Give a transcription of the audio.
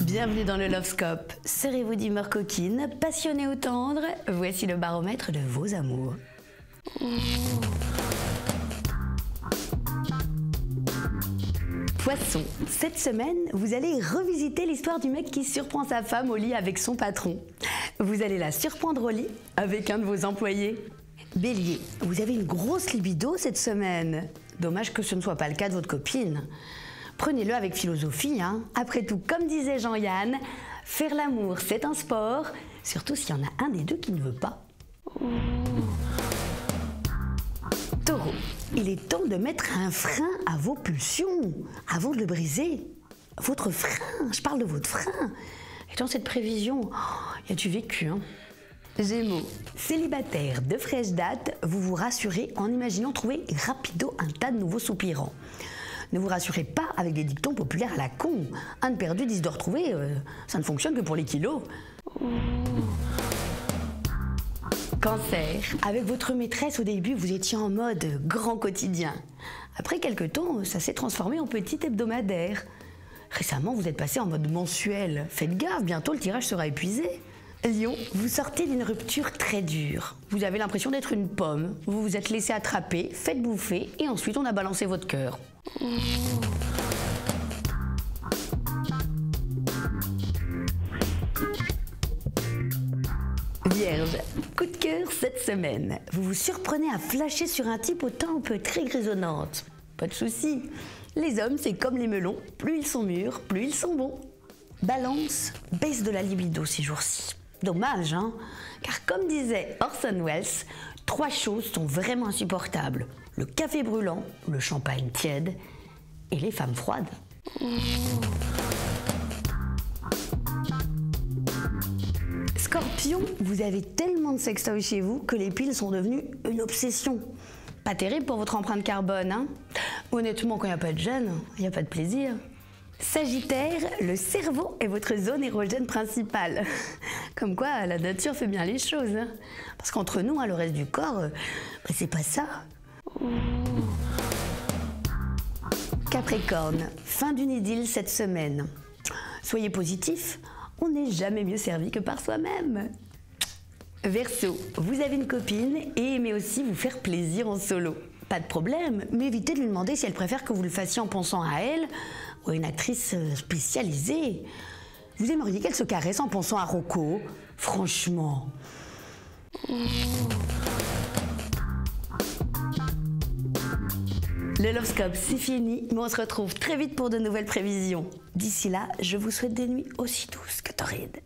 Bienvenue dans le Lovescope. Serez-vous d'humeur coquine, passionné ou tendre? Voici le baromètre de vos amours. Poisson, cette semaine, vous allez revisiter l'histoire du mec qui surprend sa femme au lit avec son patron. Vous allez la surprendre au lit avec un de vos employés. Bélier, vous avez une grosse libido cette semaine. Dommage que ce ne soit pas le cas de votre copine. Prenez-le avec philosophie, hein. Après tout, comme disait Jean-Yann, faire l'amour, c'est un sport, surtout s'il y en a un des deux qui ne veut pas. Taureau, il est temps de mettre un frein à vos pulsions, avant de le briser. Votre frein, je parle de votre frein. Et dans cette prévision, il y a du vécu, hein. Gémeaux, célibataire de fraîche date, vous vous rassurez en imaginant trouver rapido un tas de nouveaux soupirants. Ne vous rassurez pas avec des dictons populaires à la con. Un de perdu, 10 de retrouvé, ça ne fonctionne que pour les kilos. Cancer, avec votre maîtresse au début, vous étiez en mode grand quotidien. Après quelques temps, ça s'est transformé en petit hebdomadaire. Récemment, vous êtes passé en mode mensuel. Faites gaffe, bientôt le tirage sera épuisé. Lion, vous sortez d'une rupture très dure. Vous avez l'impression d'être une pomme. Vous vous êtes laissé attraper, faites bouffer et ensuite on a balancé votre cœur. Vierge, coup de cœur cette semaine. Vous vous surprenez à flasher sur un type au tempe très grisonnante. Pas de souci. Les hommes, c'est comme les melons. Plus ils sont mûrs, plus ils sont bons. Balance, baisse de la libido ces jours-ci. Dommage, hein? Car comme disait Orson Welles, 3 choses sont vraiment insupportables. Le café brûlant, le champagne tiède et les femmes froides. Scorpion, vous avez tellement de sextoys chez vous que les piles sont devenues une obsession. Pas terrible pour votre empreinte carbone, hein? Honnêtement, quand il n'y a pas de gêne, il n'y a pas de plaisir. Sagittaire, le cerveau est votre zone érogène principale. Comme quoi, la nature fait bien les choses, hein? Parce qu'entre nous, le reste du corps, c'est pas ça. Capricorne, fin d'une idylle cette semaine. Soyez positif, on n'est jamais mieux servi que par soi-même. Verseau, vous avez une copine et aimez aussi vous faire plaisir en solo. Pas de problème, mais évitez de lui demander si elle préfère que vous le fassiez en pensant à elle ou à une actrice spécialisée. Vous aimeriez qu'elle se caresse en pensant à Rocco? Franchement. Le Lovescope, c'est fini, mais on se retrouve très vite pour de nouvelles prévisions. D'ici là, je vous souhaite des nuits aussi douces que torrides.